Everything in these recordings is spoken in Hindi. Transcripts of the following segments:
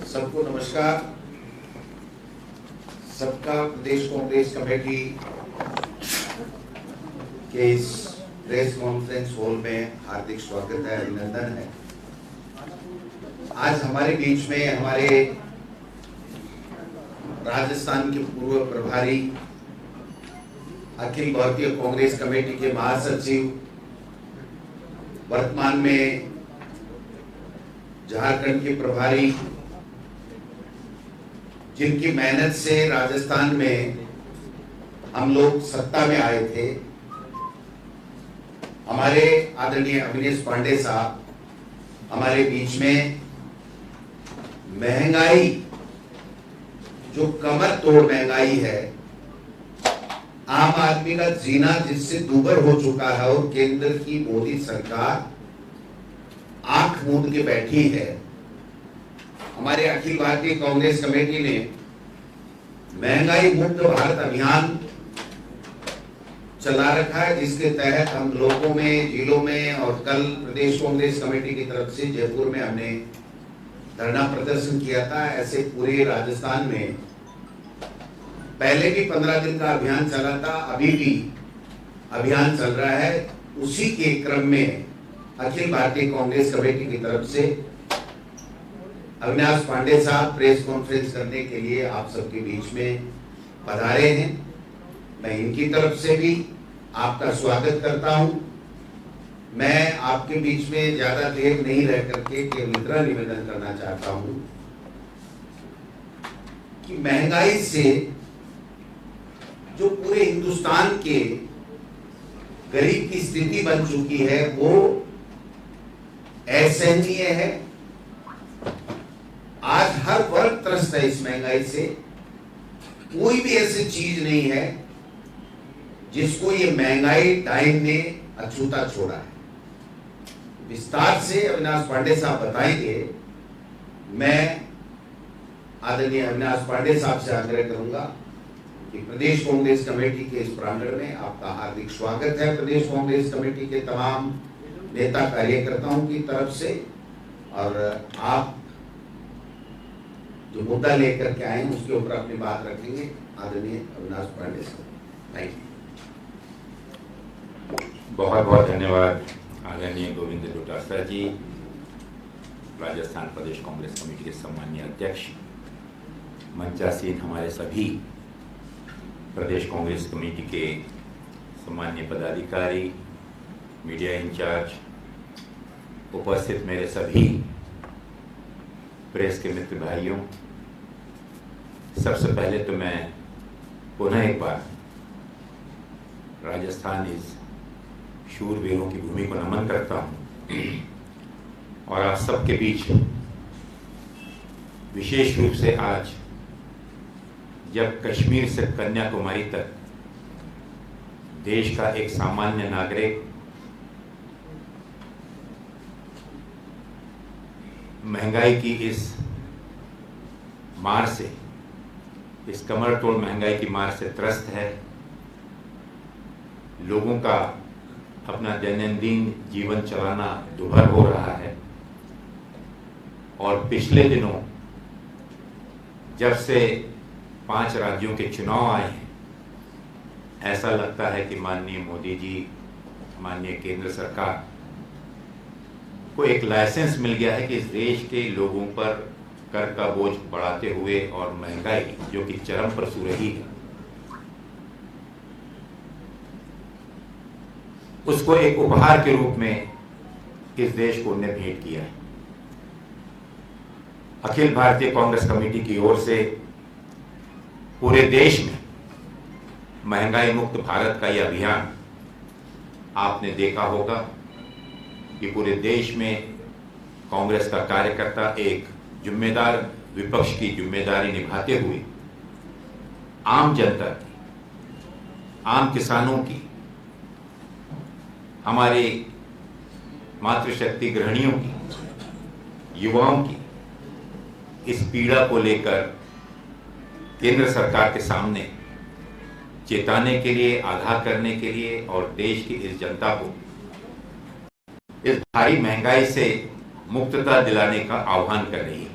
सबको नमस्कार। सबका प्रदेश कांग्रेस कमेटी के इस प्रेस कॉन्फ्रेंस हॉल में हार्दिक स्वागत है, अभिनंदन है। आज हमारे बीच में हमारे राजस्थान के पूर्व प्रभारी, अखिल भारतीय कांग्रेस कमेटी के महासचिव, वर्तमान में झारखंड के प्रभारी, जिनकी मेहनत से राजस्थान में हम लोग सत्ता में आए थे, हमारे आदरणीय अविनेश पांडे साहब हमारे बीच में महंगाई, जो कमर तोड़ महंगाई है, आम आदमी का जीना जिससे दूभर हो चुका है और केंद्र की मोदी सरकार आंख मूंद के बैठी है। हमारे अखिल भारतीय कांग्रेस कमेटी ने महंगाई मुक्त भारत अभियान चला रखा है, जिसके तहत हम लोगों में, जिलों में और कल प्रदेश कांग्रेस कमेटी की तरफ से जयपुर में हमने धरना प्रदर्शन किया था। ऐसे पूरे राजस्थान में पहले भी 15 दिन का अभियान चला था, अभी भी अभियान चल रहा है। उसी के क्रम में अखिल भारतीय कांग्रेस कमेटी की तरफ से अविनाश पांडे साहब प्रेस कॉन्फ्रेंस करने के लिए आप सबके बीच में पधारे हैं। मैं इनकी तरफ से भी आपका स्वागत करता हूं। मैं आपके बीच में ज्यादा देर नहीं रह करके केवल इतना निवेदन करना चाहता हूं कि महंगाई से जो पूरे हिंदुस्तान के गरीब की स्थिति बन चुकी है, वो असहनीय है। आज हर वर्ग त्रस्त है इस महंगाई से। कोई भी ऐसी चीज नहीं है जिसको ये महंगाई टाइम ने अछूता छोड़ा है। विस्तार से अविनाश पांडे साहब बताएंगे। मैं आदरणीय अविनाश पांडे साहब से आग्रह करूंगा कि प्रदेश कांग्रेस कमेटी के इस प्रांगण में आपका हार्दिक स्वागत है। प्रदेश कांग्रेस कमेटी के तमाम नेता कार्यकर्ताओं की तरफ से, और आप जो मुद्दा लेकर के आए उसके ऊपर अपनी बात रखेंगे। आदरणीय अविनाश पांडे साहब, थैंक यू। बहुत बहुत धन्यवाद आदरणीय गोविंद डोटासरा जी, राजस्थान प्रदेश कांग्रेस कमेटी के सम्मानीय अध्यक्ष, मंचासीन हमारे सभी प्रदेश कांग्रेस कमेटी के सम्मानीय पदाधिकारी, मीडिया इंचार्ज, उपस्थित मेरे सभी प्रेस के मित्र भाइयों, सबसे पहले तो मैं पुनः एक बार राजस्थान इस शूरवीरों की भूमि को नमन करता हूं और आप सबके बीच विशेष रूप से आज जब कश्मीर से कन्याकुमारी तक देश का एक सामान्य नागरिक महंगाई की इस मार से, इस कमर तोड़ महंगाई की मार से त्रस्त है, लोगों का अपना दैनंदिन जीवन चलाना दुभर हो रहा है। और पिछले दिनों जब से 5 राज्यों के चुनाव आए हैं, ऐसा लगता है कि माननीय मोदी जी, माननीय केंद्र सरकार को एक लाइसेंस मिल गया है कि इस देश के लोगों पर कर का बोझ बढ़ाते हुए और महंगाई जो कि चरम पर सू रही है, उसको एक उपहार के रूप में इस देश को उन्हें भेंट किया है। अखिल भारतीय कांग्रेस कमेटी की ओर से पूरे देश में महंगाई मुक्त भारत का यह अभियान, आपने देखा होगा कि पूरे देश में कांग्रेस का कार्यकर्ता एक जिम्मेदार विपक्ष की जिम्मेदारी निभाते हुए आम जनता की, आम किसानों की, हमारे मातृशक्ति गृहिणियों की, युवाओं की इस पीड़ा को लेकर केंद्र सरकार के सामने चेताने के लिए, आगाह करने के लिए और देश की इस जनता को इस भारी महंगाई से मुक्तता दिलाने का आह्वान कर रही है।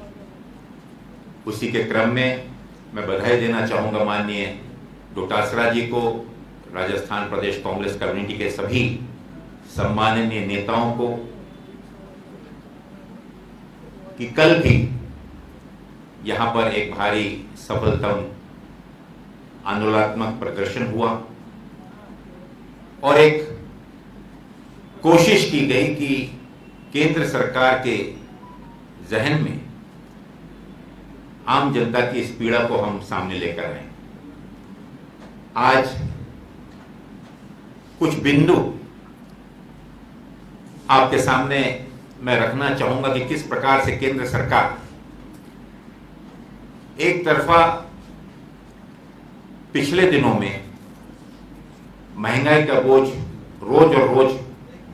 उसी के क्रम में मैं बधाई देना चाहूंगा माननीय डोटासरा जी को, राजस्थान प्रदेश कांग्रेस कम्युनिटी के सभी सम्माननीय नेताओं को, कि कल भी यहां पर एक भारी सफलतम आंदोलनात्मक प्रदर्शन हुआ और एक कोशिश की गई कि केंद्र सरकार के जहन में आम जनता की इस पीड़ा को हम सामने लेकर आए। आज कुछ बिंदु आपके सामने मैं रखना चाहूंगा कि किस प्रकार से केंद्र सरकार एक तरफा पिछले दिनों में महंगाई का बोझ रोज और रोज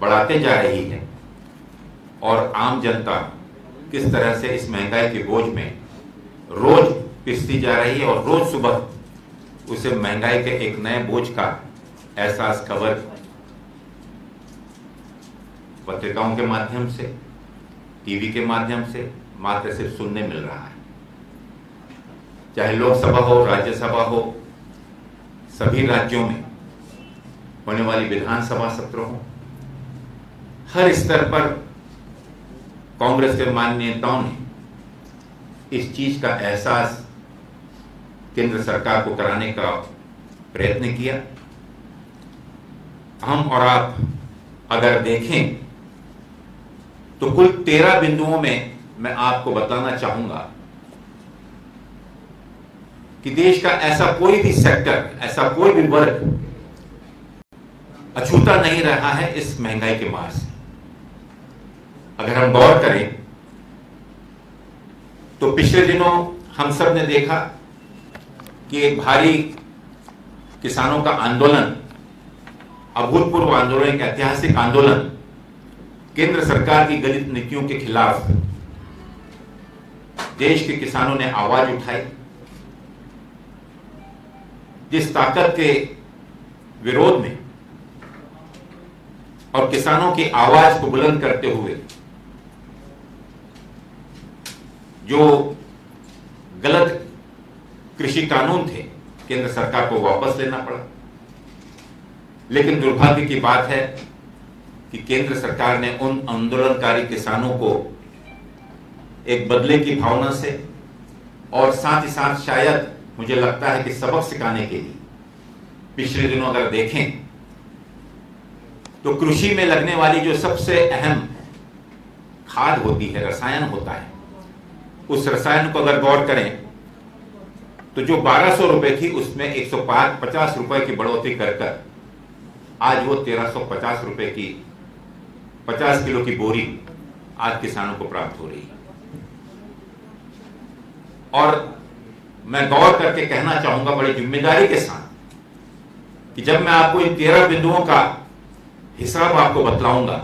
बढ़ाते जा रही है और आम जनता किस तरह से इस महंगाई के बोझ में रोज पिसती जा रही है और रोज सुबह उसे महंगाई के एक नए बोझ का एहसास खबर पत्रिकाओं के माध्यम से, टीवी के माध्यम से मात्र सिर्फ सुनने मिल रहा है। चाहे लोकसभा हो, राज्यसभा हो, सभी राज्यों में होने वाली विधानसभा सत्र हो, हर स्तर पर कांग्रेस के माननीय नेताओं ने इस चीज का एहसास केंद्र सरकार को कराने का प्रयत्न किया। हम और आप अगर देखें तो कुल 13 बिंदुओं में मैं आपको बताना चाहूंगा कि देश का ऐसा कोई भी सेक्टर, ऐसा कोई भी वर्ग अछूता नहीं रहा है इस महंगाई के मार से। अगर हम गौर करें तो पिछले दिनों हम सब ने देखा कि एक भारी किसानों का आंदोलन, अभूतपूर्व आंदोलन, एक ऐतिहासिक आंदोलन केंद्र सरकार की गलत नीतियों के खिलाफ देश के किसानों ने आवाज उठाई। जिस ताकत के विरोध में और किसानों की आवाज को बुलंद करते हुए जो गलत कृषि कानून थे, केंद्र सरकार को वापस लेना पड़ा। लेकिन दुर्भाग्य की बात है कि केंद्र सरकार ने उन आंदोलनकारी किसानों को एक बदले की भावना से और साथ ही साथ शायद मुझे लगता है कि सबक सिखाने के लिए पिछले दिनों अगर देखें तो कृषि में लगने वाली जो सबसे अहम खाद होती है, रसायन होता है, उस रसायन को अगर गौर करें तो जो 1200 रुपए थी उसमें 150 रुपए की बढ़ोतरी कर आज वो 1350 रुपए की 50 किलो की बोरी आज किसानों को प्राप्त हो रही है। और मैं गौर करके कहना चाहूंगा बड़ी जिम्मेदारी के साथ कि जब मैं आपको इन 13 बिंदुओं का हिसाब आपको बतलाऊंगा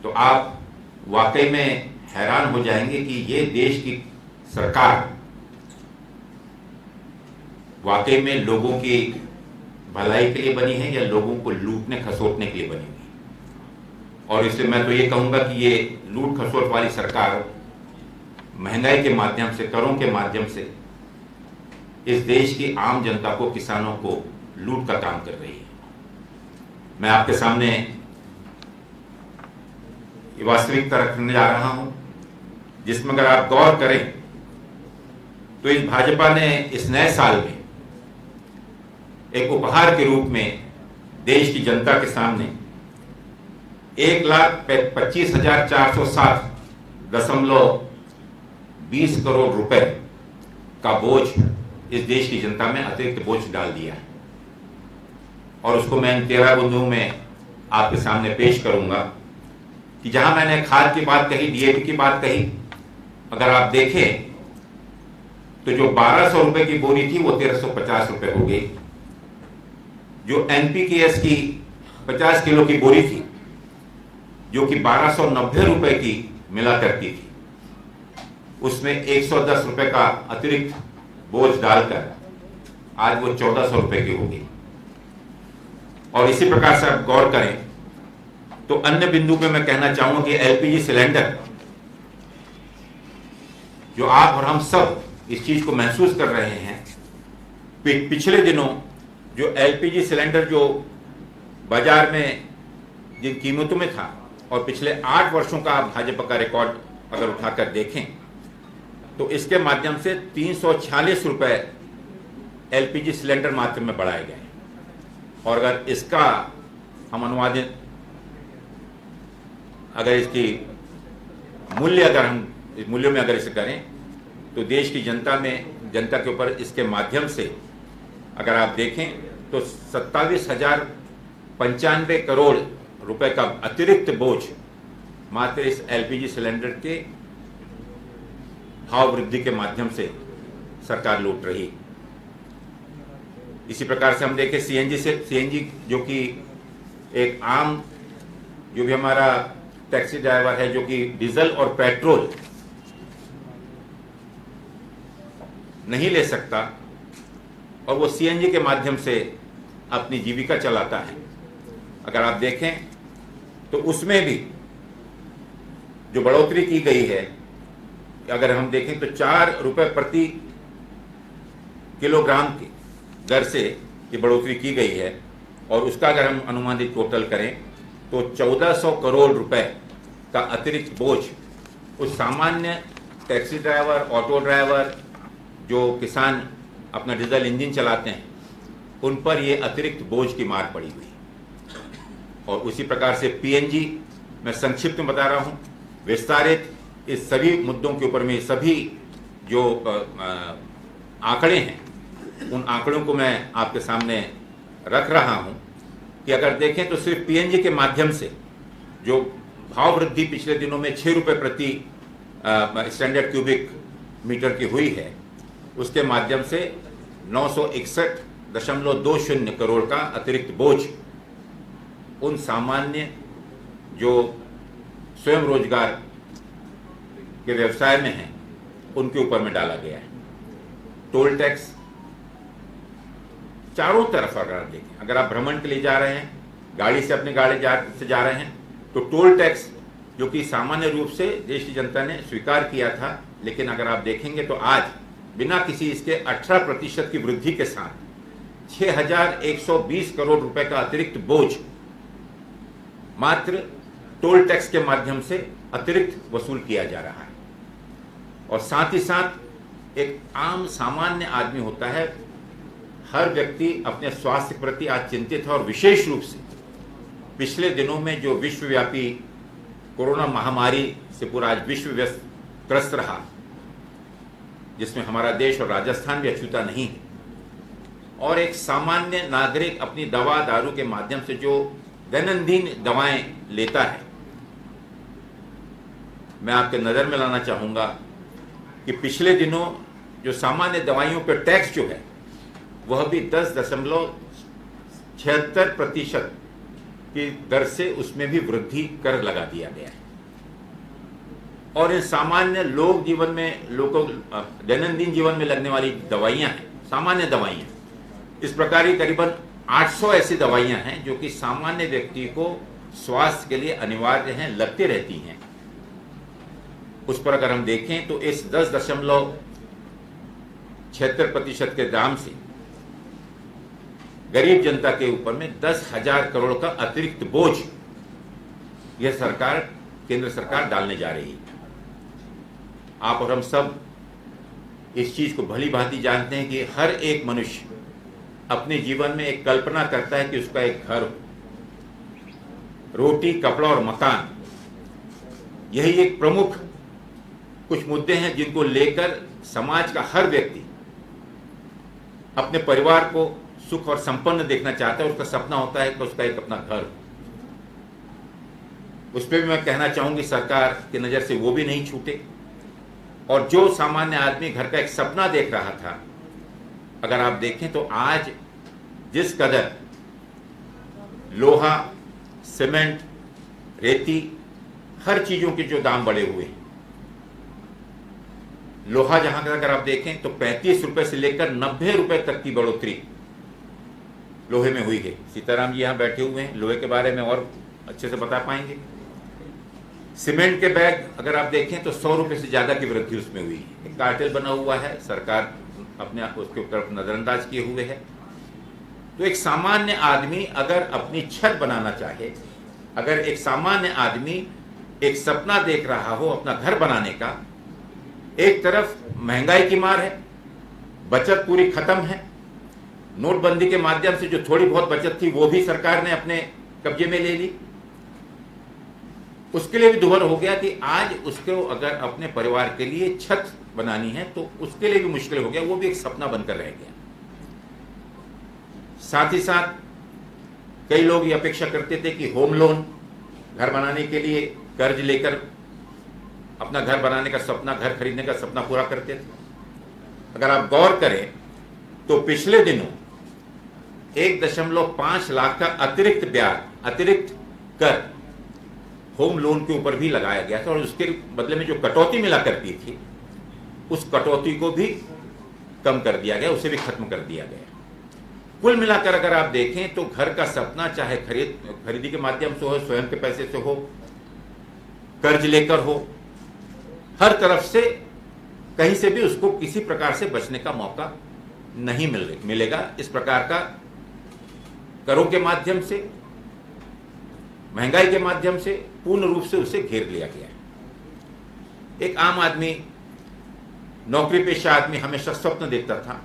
तो आप वाकई में हैरान हो जाएंगे कि ये देश की सरकार वाकई में लोगों की भलाई के लिए बनी है या लोगों को लूटने खसोटने के लिए बनी हुई। और इसलिए मैं तो ये कहूंगा कि ये लूट खसोट वाली सरकार महंगाई के माध्यम से, करों के माध्यम से इस देश की आम जनता को, किसानों को लूट का काम कर रही है। मैं आपके सामने ये वास्तविकता रखने जा रहा हूं जिसमें अगर आप गौर करें तो इस भाजपा ने इस नए साल में एक उपहार के रूप में देश की जनता के सामने 1,25,407.20 करोड़ रुपए का बोझ इस देश की जनता में अतिरिक्त बोझ डाल दिया है। और उसको मैं इन 13 बिंदुओं में आपके सामने पेश करूंगा कि जहां मैंने खाद की बात कही, डीएपी की बात कही, अगर आप देखें तो जो 1200 रुपए की बोरी थी वो 1350 रुपए हो गई। जो एनपीकेएस की 50 किलो की बोरी थी जो कि 1290 रुपए की मिला करती थी, उसमें 110 रुपए का अतिरिक्त बोझ डालकर आज वो 1400 रुपए की होगी। और इसी प्रकार से आप गौर करें तो अन्य बिंदु पे मैं कहना चाहूंगा कि एलपीजी सिलेंडर जो आप और हम सब इस चीज को महसूस कर रहे हैं, पिछले दिनों जो एलपीजी सिलेंडर जो बाजार में जिन कीमतों में था और पिछले 8 वर्षों का आप भाजपा का रिकॉर्ड अगर उठाकर देखें तो इसके माध्यम से 346 रुपए एलपीजी सिलेंडर मात्र में बढ़ाए गए। और अगर इसका हम अनुवादित अगर इसकी मूल्य अगर हम इस मूल्यों में अगर इसे करें तो देश की जनता के ऊपर इसके माध्यम से अगर आप देखें तो 27,095 करोड़ रुपए का अतिरिक्त बोझ मात्र इस एलपीजी सिलेंडर के भाव वृद्धि के माध्यम से सरकार लूट रही। इसी प्रकार से हम देखें सीएनजी जो कि एक आम जो भी हमारा टैक्सी ड्राइवर है जो कि डीजल और पेट्रोल नहीं ले सकता और वो सीएनजी के माध्यम से अपनी जीविका चलाता है, अगर आप देखें तो उसमें भी जो बढ़ोतरी की गई है, अगर हम देखें तो 4 रुपए प्रति किलोग्राम की दर से ये बढ़ोतरी की गई है और उसका अगर हम अनुमानित टोटल करें तो 1400 करोड़ रुपए का अतिरिक्त बोझ उस सामान्य टैक्सी ड्राइवर, ऑटो ड्राइवर, जो किसान अपना डीजल इंजन चलाते हैं उन पर ये अतिरिक्त बोझ की मार पड़ी हुई। और उसी प्रकार से पीएनजी मैं संक्षिप्त में बता रहा हूं, विस्तारित इस सभी मुद्दों के ऊपर में सभी जो आंकड़े हैं उन आंकड़ों को मैं आपके सामने रख रहा हूं कि अगर देखें तो सिर्फ पीएनजी के माध्यम से जो भाव वृद्धि पिछले दिनों में 6 रुपए प्रति स्टैंडर्ड क्यूबिक मीटर की हुई है, उसके माध्यम से 961.20 करोड़ का अतिरिक्त बोझ उन सामान्य जो स्वयं रोजगार के व्यवसाय में हैं उनके ऊपर में डाला गया है। टोल टैक्स चारों तरफ अगर आप देखें, अगर आप भ्रमण के लिए जा रहे हैं, गाड़ी से अपनी गाड़ी से जा रहे हैं तो टोल टैक्स जो कि सामान्य रूप से देश की जनता ने स्वीकार किया था, लेकिन अगर आप देखेंगे तो आज बिना किसी इसके 18% की वृद्धि के साथ 6,120 करोड़ रुपए का अतिरिक्त बोझ मात्र टोल टैक्स के माध्यम से अतिरिक्त वसूल किया जा रहा है। और साथ ही साथ एक आम सामान्य आदमी होता है, हर व्यक्ति अपने स्वास्थ्य के प्रति आज चिंतित है और विशेष रूप से पिछले दिनों में जो विश्वव्यापी कोरोना महामारी से पूरा आज विश्व ग्रस्त रहा, जिसमें हमारा देश और राजस्थान भी अछूता नहीं है, और एक सामान्य नागरिक अपनी दवा दारू के माध्यम से जो दैनंदिन दवाएं लेता है, मैं आपके नजर में लाना चाहूंगा कि पिछले दिनों जो सामान्य दवाइयों पर टैक्स जो है वह भी 10.76% की दर से उसमें भी वृद्धि कर लगा दिया गया है। और इन सामान्य लोग जीवन में लोगों दैनंदिन जीवन में लगने वाली दवाइयां हैं, सामान्य दवाइयां, इस प्रकार की करीबन 800 ऐसी दवाइयां हैं जो कि सामान्य व्यक्ति को स्वास्थ्य के लिए अनिवार्य हैं, लगती रहती हैं। उस पर अगर हम देखें तो इस 10.76% के दाम से गरीब जनता के ऊपर में 10,000 करोड़ का अतिरिक्त बोझ यह सरकार, केंद्र सरकार डालने जा रही है। आप और हम सब इस चीज को भली भांति जानते हैं कि हर एक मनुष्य अपने जीवन में एक कल्पना करता है कि उसका एक घर, रोटी, कपड़ा और मकान, यही एक प्रमुख कुछ मुद्दे हैं जिनको लेकर समाज का हर व्यक्ति अपने परिवार को सुख और संपन्न देखना चाहता है। उसका सपना होता है कि उसका एक अपना घर। उस पर भी मैं कहना चाहूंगी सरकार की नजर से वो भी नहीं छूटे। और जो सामान्य आदमी घर का एक सपना देख रहा था, अगर आप देखें तो आज जिस कदर लोहा, सीमेंट, रेती, हर चीजों के जो दाम बढ़े हुए हैं, लोहा जहां अगर आप देखें तो 35 रुपए से लेकर 90 रुपए तक की बढ़ोतरी लोहे में हुई है। सीताराम जी यहां बैठे हुए हैं, लोहे के बारे में और अच्छे से बता पाएंगे। सीमेंट के बैग अगर आप देखें तो 100 रुपए से ज्यादा की वृद्धि उसमें हुई है। एक कार्टेल बना हुआ है, सरकार अपने आप उसके ऊपर नजरअंदाज किए हुए है। तो एक सामान्य आदमी अगर अपनी छत बनाना चाहे, अगर एक सामान्य आदमी एक सपना देख रहा हो अपना घर बनाने का, एक तरफ महंगाई की मार है, बचत पूरी खत्म है, नोटबंदी के माध्यम से जो थोड़ी बहुत बचत थी वो भी सरकार ने अपने कब्जे में ले ली, उसके लिए भी दुभर हो गया कि आज उसको अगर अपने परिवार के लिए छत बनानी है तो उसके लिए भी मुश्किल हो गया, वो भी एक सपना बनकर रह गया। साथ ही साथ कई लोग ये अपेक्षा करते थे कि होम लोन, घर बनाने के लिए कर्ज लेकर अपना घर बनाने का सपना, घर खरीदने का सपना पूरा करते थे। अगर आप गौर करें तो पिछले दिनों 1.5 लाख का अतिरिक्त ब्याज, अतिरिक्त कर होम लोन के ऊपर भी लगाया गया था और उसके बदले में जो कटौती मिला करती थी उस कटौती को भी कम कर दिया गया, उसे भी खत्म कर दिया गया। कुल मिलाकर अगर आप देखें तो घर का सपना चाहे खरीदी के माध्यम से हो, स्वयं के पैसे से हो, कर्ज लेकर हो, हर तरफ से कहीं से भी उसको किसी प्रकार से बचने का मौका नहीं मिलेगा। इस प्रकार का करों के माध्यम से, महंगाई के माध्यम से पूर्ण रूप से उसे घेर लिया गया है। एक आम आदमी, नौकरी पेशा आदमी हमेशा स्वप्न देखता था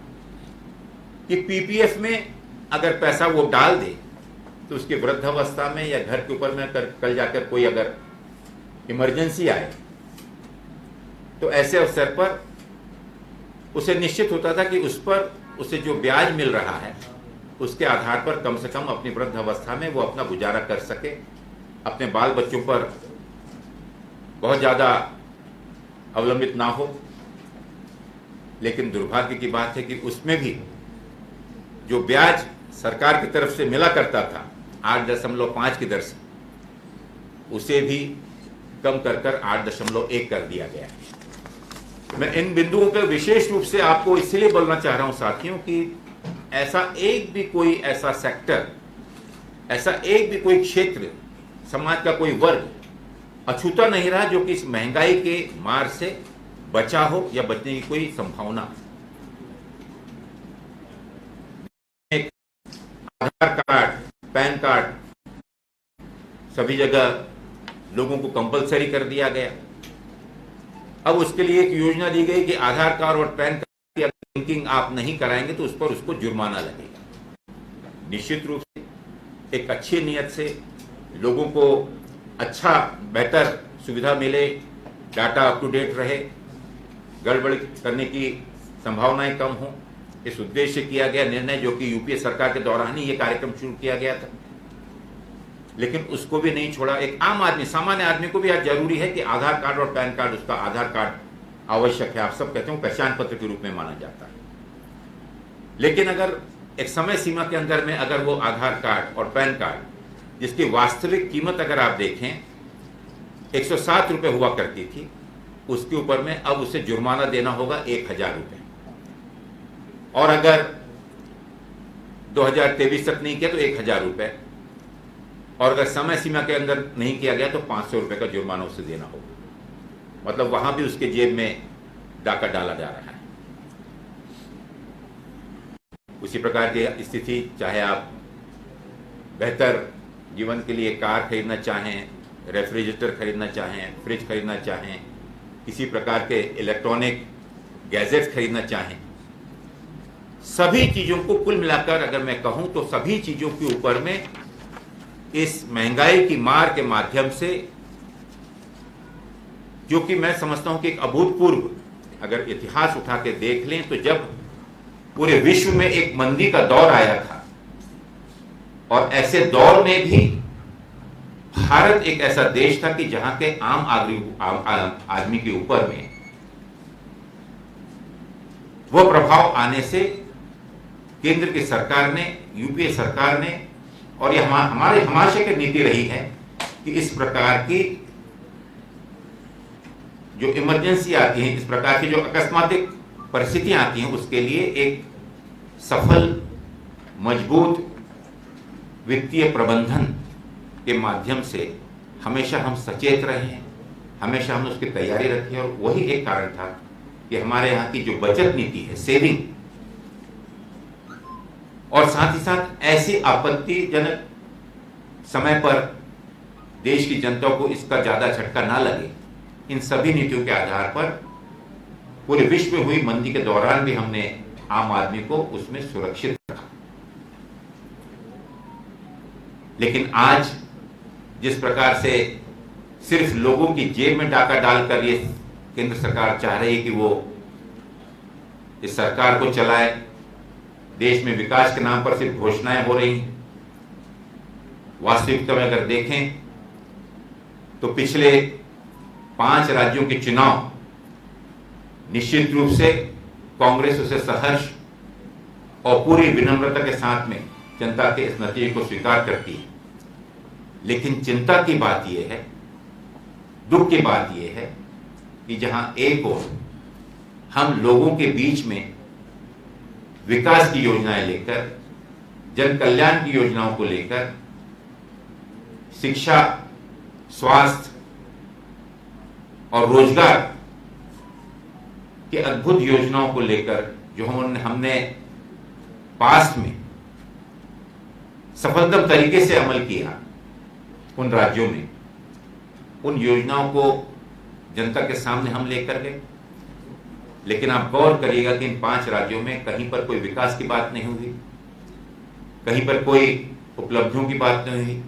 कि पीपीएफ में अगर पैसा वो डाल दे तो उसकी वृद्धावस्था में या घर के ऊपर में कल जाकर कोई अगर इमरजेंसी आए तो ऐसे अवसर पर उसे निश्चित होता था कि उस पर उसे जो ब्याज मिल रहा है उसके आधार पर कम से कम अपनी वृद्धावस्था में वो अपना गुजारा कर सके, अपने बाल बच्चों पर बहुत ज्यादा अवलंबित ना हो। लेकिन दुर्भाग्य की बात है कि उसमें भी जो ब्याज सरकार की तरफ से मिला करता था 8.5 की दर से, उसे भी कम कर 8.1 कर दिया गया है। मैं इन बिंदुओं पर विशेष रूप से आपको इसलिए बोलना चाह रहा हूं साथियों कि ऐसा एक भी कोई ऐसा सेक्टर, ऐसा एक भी कोई क्षेत्र, समाज का कोई वर्ग अछूता नहीं रहा जो कि इस महंगाई के मार से बचा हो या बचने की कोई संभावना। आधार कार्ड, पैन कार्ड सभी जगह लोगों को कंपलसरी कर दिया गया। अब उसके लिए एक योजना दी गई कि आधार कार्ड और पैन कार्ड की लिंकिंग आप नहीं कराएंगे तो उस पर उसको जुर्माना लगेगा। निश्चित रूप से एक अच्छी नियत से लोगों को अच्छा बेहतर सुविधा मिले, डाटा अप टू डेट रहे, गड़बड़ करने की संभावनाएं कम हो, इस उद्देश्य से किया गया निर्णय, जो कि यूपीए सरकार के दौरान ही ये कार्यक्रम शुरू किया गया था। लेकिन उसको भी नहीं छोड़ा। एक आम आदमी, सामान्य आदमी को भी आज जरूरी है कि आधार कार्ड और पैन कार्ड, उसका आधार कार्ड आवश्यक है। आप सब कहते हो पहचान पत्र के रूप में माना जाता है। लेकिन अगर एक समय सीमा के अंदर में अगर वो आधार कार्ड और पैन कार्ड, जिसकी वास्तविक कीमत अगर आप देखें 107 रुपए हुआ करती थी, उसके ऊपर में अब उसे जुर्माना देना होगा 1000 रुपए, और अगर 2023 तक नहीं किया तो 1000 रुपए, और अगर समय सीमा के अंदर नहीं किया गया तो 500 रुपए का जुर्माना उसे देना होगा। मतलब वहां भी उसके जेब में डाका डाला जा रहा है। उसी प्रकार की स्थिति, चाहे आप बेहतर जीवन के लिए कार खरीदना चाहें, रेफ्रिजरेटर खरीदना चाहें, फ्रिज खरीदना चाहें, किसी प्रकार के इलेक्ट्रॉनिक गैजेट्स खरीदना चाहें, सभी चीजों को कुल मिलाकर अगर मैं कहूं तो सभी चीजों के ऊपर में इस महंगाई की मार के माध्यम से, जो कि मैं समझता हूं कि एक अभूतपूर्व, अगर इतिहास उठा के देख लें तो जब पूरे विश्व में एक मंदी का दौर आया था, और ऐसे दौर में भी भारत एक ऐसा देश था कि जहां के आम आदमी के ऊपर में वो प्रभाव आने से केंद्र की सरकार ने, यूपीए सरकार ने, और ये हमारे हमेशा की नीति रही है कि इस प्रकार की जो इमरजेंसी आती है, इस प्रकार की जो अकस्मातिक परिस्थितियां आती हैं, उसके लिए एक सफल, मजबूत वित्तीय प्रबंधन के माध्यम से हमेशा हम सचेत रहे हैं, हमेशा हमने उसकी तैयारी रखी और वही एक कारण था कि हमारे यहाँ की जो बचत नीति है, सेविंग, और साथ ही साथ ऐसी आपत्तिजनक समय पर देश की जनता को इसका ज्यादा झटका ना लगे, इन सभी नीतियों के आधार पर पूरे विश्व में हुई मंदी के दौरान भी हमने आम आदमी को उसमें सुरक्षित रखा। लेकिन आज जिस प्रकार से सिर्फ लोगों की जेब में डाका डालकर ये केंद्र सरकार चाह रही है कि वो इस सरकार को चलाए, देश में विकास के नाम पर सिर्फ घोषणाएं हो रही हैं। वास्तविकता में अगर देखें तो पिछले 5 राज्यों के चुनाव निश्चित रूप से कांग्रेस उसे सहर्ष और पूरी विनम्रता के साथ में जनता के इस नतीजे को स्वीकार करती है। लेकिन चिंता की बात यह है, दुख की बात यह है कि जहां एक ओर हम लोगों के बीच में विकास की योजनाएं लेकर, जन कल्याण की योजनाओं को लेकर, शिक्षा, स्वास्थ्य और रोजगार की अद्भुत योजनाओं को लेकर जो हमने पास्ट में सफलतम तरीके से अमल किया उन राज्यों में, उन योजनाओं को जनता के सामने हम लेकर गए। लेकिन आप गौर करिएगा कि इन 5 राज्यों में कहीं पर कोई विकास की बात नहीं हुई, कहीं पर कोई उपलब्धियों की बात नहीं हुई।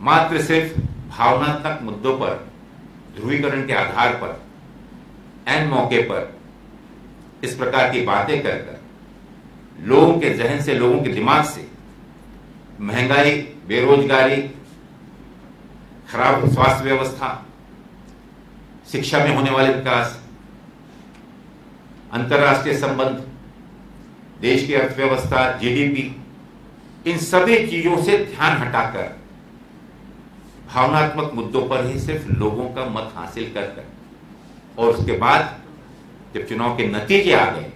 मात्र सिर्फ भावनात्मक मुद्दों पर, ध्रुवीकरण के आधार पर, ऐन मौके पर इस प्रकार की बातें कर लोगों के जहन से, लोगों के दिमाग से महंगाई, बेरोजगारी, खराब स्वास्थ्य व्यवस्था, शिक्षा में होने वाले विकास, अंतर्राष्ट्रीय संबंध, देश की अर्थव्यवस्था, जीडीपी, इन सभी चीजों से ध्यान हटाकर भावनात्मक मुद्दों पर ही सिर्फ लोगों का मत हासिल कर और उसके बाद जब चुनाव के नतीजे आ गए,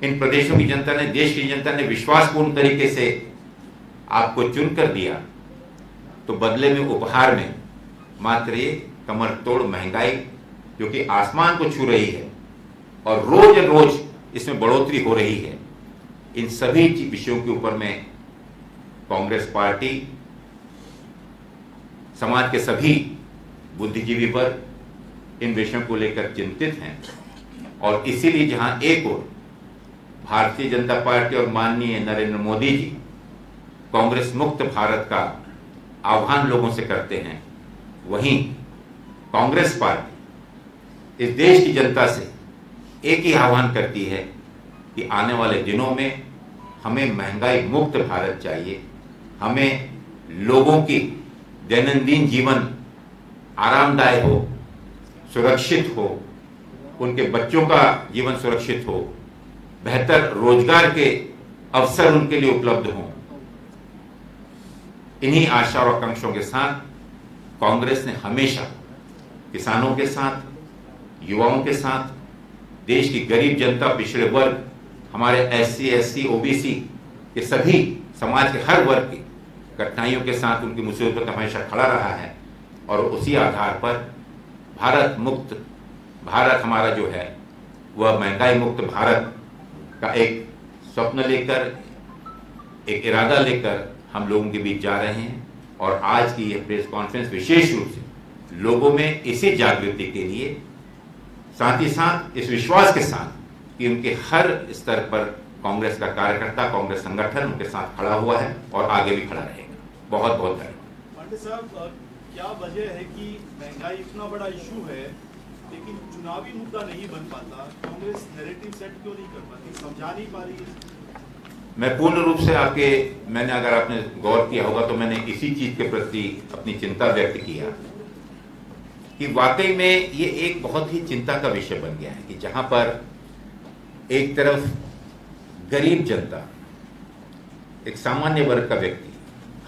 इन प्रदेशों की जनता ने, देश की जनता ने विश्वासपूर्ण तरीके से आपको चुनकर दिया, तो बदले में उपहार में मात्र ये कमर तोड़ महंगाई जो कि आसमान को छू रही है और रोज रोज इसमें बढ़ोतरी हो रही है, इन सभी विषयों के ऊपर में कांग्रेस पार्टी समाज के सभी बुद्धिजीवी वर्ग इन विषयों को लेकर चिंतित हैं। और इसीलिए जहां एक ओर भारतीय जनता पार्टी और माननीय नरेंद्र मोदी जी कांग्रेस मुक्त भारत का आह्वान लोगों से करते हैं, वहीं कांग्रेस पार्टी इस देश की जनता से एक ही आह्वान करती है कि आने वाले दिनों में हमें महंगाई मुक्त भारत चाहिए। हमें लोगों की दैनंदिन जीवन आरामदायक हो, सुरक्षित हो, उनके बच्चों का जीवन सुरक्षित हो, बेहतर रोजगार के अवसर उनके लिए उपलब्ध हों। इन्हीं आशा और आकांक्षाओं के साथ कांग्रेस ने हमेशा किसानों के साथ, युवाओं के साथ, देश की गरीब जनता, पिछड़े वर्ग, हमारे एससी, एसटी, ओबीसी के सभी समाज के हर वर्ग की कठिनाइयों के साथ, उनकी मुसीबतों पर हमेशा खड़ा रहा है। और उसी आधार पर भारत मुक्त भारत हमारा जो है वह महंगाई मुक्त भारत का एक स्वप्न लेकर, एक इरादा लेकर हम लोगों के बीच जा रहे हैं। और आज की यह प्रेस कॉन्फ्रेंस विशेष रूप से लोगों में इसी जागृति के लिए, साथ ही साथ इस विश्वास के साथ कि उनके हर स्तर पर कांग्रेस का कार्यकर्ता, कांग्रेस संगठन उनके साथ खड़ा हुआ है और आगे भी खड़ा रहेगा। बहुत बहुत धन्यवाद। पांडे साहब, क्या वजह है कि महंगाई इतना बड़ा इशू है लेकिन चुनावी मुद्दा नहीं बन पाता? कांग्रेस नैरेटिव सेट क्यों नहीं कर पाती, समझा नहीं पा रही है? मैं पूर्ण रूप से मैंने अगर आपने गौर किया होगा तो मैंने इसी चीज के प्रति अपनी चिंता व्यक्त किया कि वाकई में ये एक बहुत ही चिंता का विषय बन गया है कि जहां पर एक तरफ गरीब जनता, एक सामान्य वर्ग का व्यक्ति,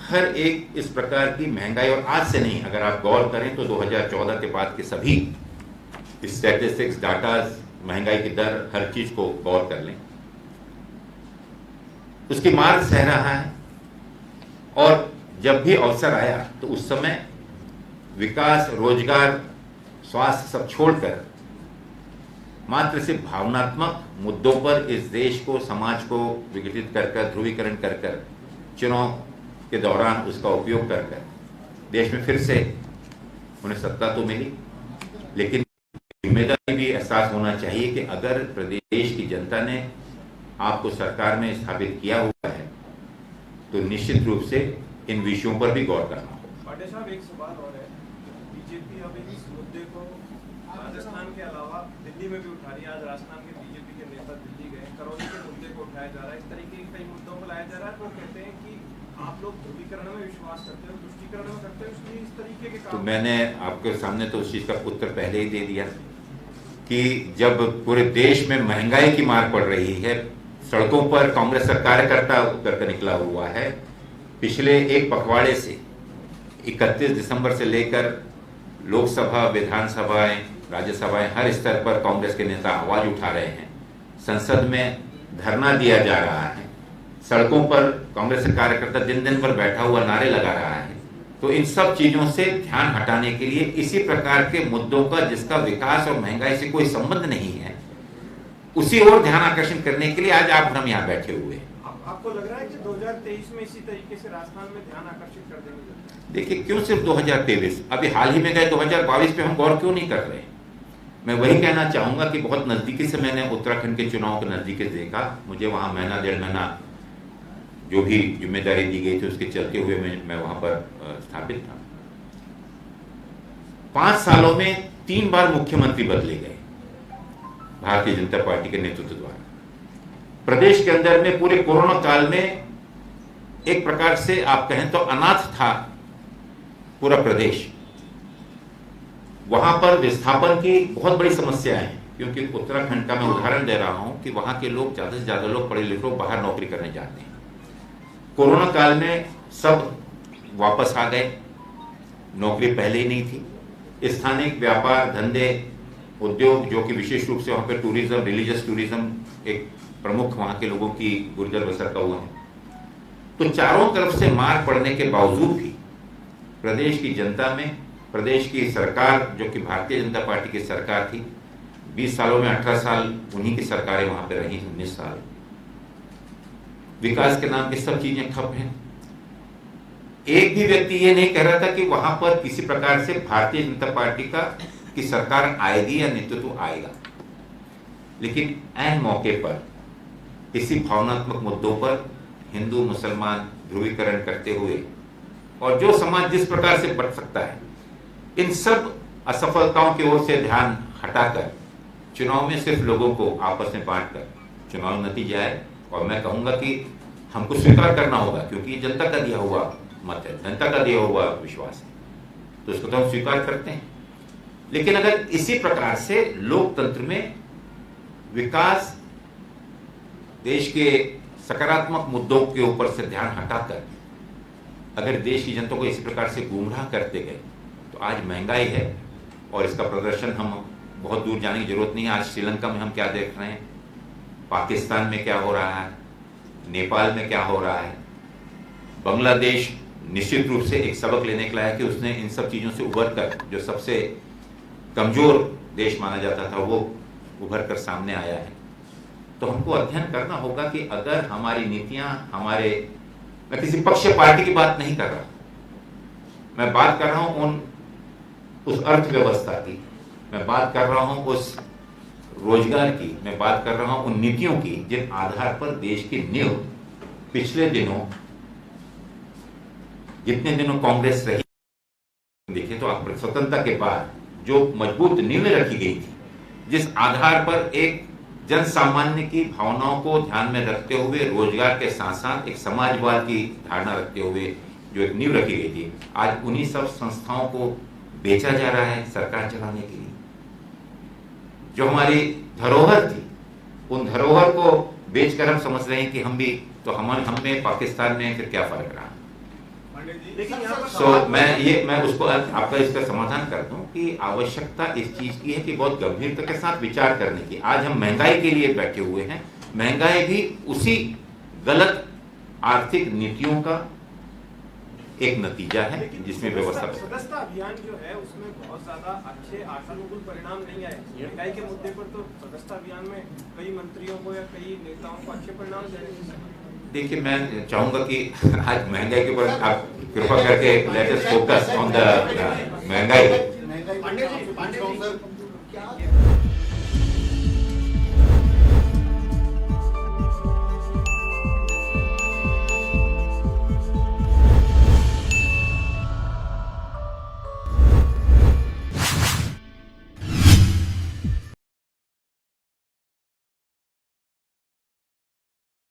हर एक इस प्रकार की महंगाई, और आज से नहीं, अगर आप गौर करें तो 2014 के बाद के सभी स्टैटिस्टिक्स, डाटा, महंगाई की दर, हर चीज को गौर कर लें, उसकी मार सह रहा है। और जब भी अवसर आया तो उस समय विकास, रोजगार, स्वास्थ्य सब छोड़कर मात्र सिर्फ भावनात्मक मुद्दों पर इस देश को, समाज को विघटित कर ध्रुवीकरण कर चुनाव के दौरान उसका उपयोग कर देश में फिर से उन्हें सत्ता तो मिली, लेकिन जिम्मेदारी भी एहसास होना चाहिए कि अगर प्रदेश की जनता ने आपको सरकार में स्थापित किया हुआ है तो निश्चित रूप से इन विषयों पर भी गौर करना होगा। पांडे साहब, एक सवाल और है। बीजेपी अब इस मुद्दे को राजस्थान के अलावा दिल्ली में भी उठा रही है। आज राजस्थान के बीजेपी के नेता दिल्ली गए, करौली के मुद्दे को उठाया जा रहा है। इस तरीके के कई मुद्दों को लाया जा रहा है। वो कहते हैं कि आप लोग ध्रुवीकरण में विश्वास करते हो, तुष्टीकरण में करते हो, इसलिए इस तरीके के तो काम। मैंने आपके सामने तो उस चीज का उत्तर पहले ही दे दिया कि जब पूरे देश में महंगाई की मार पड़ रही है, सड़कों पर कांग्रेस का कार्यकर्ता उतर कर निकला हुआ है, पिछले एक पखवाड़े से 31 दिसंबर से लेकर लोकसभा, विधानसभाएं, राज्यसभाएं, हर स्तर पर कांग्रेस के नेता आवाज उठा रहे हैं, संसद में धरना दिया जा रहा है, सड़कों पर कांग्रेस का कार्यकर्ता दिन दिन भर बैठा हुआ नारे लगा रहा है। तो इन सब चीजों से ध्यान हटाने के लिए, इसी प्रकार के मुद्दों का जिसका विकास और महंगाई से कोई संबंध नहीं है, उसी ओर ध्यान आकर्षण करने के लिए आज आप हम यहाँ बैठे हुए हैं। आपको लग रहा है कि 2023 में इसी तरीके से राजस्थान में ध्यान आकर्षित कर देंगे? देखिए, क्यों सिर्फ 2023? अभी हाल ही में गए 2022 पे हम गौर क्यों नहीं कर रहे? मैं वही कहना चाहूंगा कि बहुत नजदीकी से मैंने उत्तराखंड के चुनाव को नजदीकी से देखा। मुझे वहां महीना, 1.5 महीना जो भी जिम्मेदारी दी गई थी उसके चलते हुए मैं वहां पर स्थापित था। 5 सालों में 3 बार मुख्यमंत्री बदले गए भारतीय जनता पार्टी के नेतृत्व द्वारा। प्रदेश के अंदर में पूरे कोरोना काल में एक प्रकार से आप कहें तो अनाथ था पूरा प्रदेश। वहां पर विस्थापन की बहुत बड़ी समस्या है, क्योंकि उत्तराखंड का मैं उदाहरण दे रहा हूं कि वहां के लोग, ज्यादा से ज्यादा लोग पढ़े लिखे बाहर नौकरी करने जाते हैं। कोरोना काल में सब वापस आ गए, नौकरी पहले ही नहीं थी। स्थानीय व्यापार, धंधे, उद्योग, जो कि विशेष रूप से वहां पे टूरिज्म, रिलीजियस टूरिज्म एक प्रमुख वहां के लोगों की गुर्जर बसर का हुआ है। तो चारों तरफ से मार पड़ने के बावजूद भी प्रदेश की जनता में, प्रदेश की सरकार जो कि भारतीय जनता पार्टी की सरकार थी, 20 सालों में 18 साल उन्हीं की सरकारें वहां पे रही, 19 साल। विकास के नाम की सब चीजें ठप हैं। एक भी व्यक्ति ये नहीं कह रहा था कि वहां पर किसी प्रकार से भारतीय जनता पार्टी की सरकार आएगी या नेतृत्व आएगा, लेकिन ऐन मौके पर इसी भावनात्मक मुद्दों पर हिंदू मुसलमान ध्रुवीकरण करते हुए और जो समाज जिस प्रकार से बढ़ सकता है, इन सब असफलताओं की ओर से ध्यान हटाकर चुनाव में सिर्फ लोगों को आपस में बांटकर चुनाव नतीजा आए। और मैं कहूंगा कि हमको स्वीकार करना होगा, क्योंकि ये जनता का दिया हुआ मत है, जनता का दिया हुआ विश्वास है, तो इसको तो हम स्वीकार करते हैं। लेकिन अगर इसी प्रकार से लोकतंत्र में विकास, देश के सकारात्मक मुद्दों के ऊपर से ध्यान हटाकर अगर देश की जनता को इसी प्रकार से गुमराह करते गए, तो आज महंगाई है और इसका प्रदर्शन हम बहुत दूर जाने की जरूरत नहीं है। आज श्रीलंका में हम क्या देख रहे हैं, पाकिस्तान में क्या हो रहा है, नेपाल में क्या हो रहा है। बांग्लादेश निश्चित रूप से एक सबक लेने के लायक है कि उसने इन सब चीजों से उभर कर, जो सबसे कमजोर देश माना जाता था, वो उभर कर सामने आया है। तो हमको अध्ययन करना होगा कि अगर हमारी नीतियां, मैं किसी पक्ष पार्टी की बात नहीं कर रहा, मैं बात कर रहा हूं उस अर्थव्यवस्था की, मैं बात कर रहा हूं उस रोजगार की, मैं बात कर रहा हूं उन नीतियों की जिन आधार पर देश की नींव पिछले दिनों, जितने दिनों कांग्रेस रही, देखिए तो आप स्वतंत्रता के बाद जो मजबूत नींवें रखी गई थी, जिस आधार पर एक जन सामान्य की भावनाओं को ध्यान में रखते हुए, रोजगार के साथ साथ एक समाजवाद की धारणा रखते हुए जो एक नींव रखी गई थी, आज उन्हीं सब संस्थाओं को बेचा जा रहा है सरकार चलाने के लिए। जो हमारी धरोहर थी, उन धरोहर को बेचकर हम समझ रहे हैं कि हम भी, तो हमें पाकिस्तान में फिर क्या फर्क रहा। मैं उसको आपका इसका समाधान कर दूं कि आवश्यकता इस चीज की है कि बहुत गंभीरता के साथ विचार करने की। आज हम महंगाई के लिए बैठे हुए हैं, महंगाई भी उसी गलत आर्थिक नीतियों का एक नतीजा है जिसमें व्यवस्था सदस्यता अभियान जो है उसमें बहुत ज्यादा अच्छे आशानुकूल परिणाम नहीं आए। महंगाई के मुद्दे पर तो सदस्यता अभियान में कई मंत्रियों को या कई नेताओं को अच्छे परिणाम मिले। देखिए, मैं चाहूंगा कि आज महंगाई के ऊपर आप कृपा करके let us focus on the महंगाई।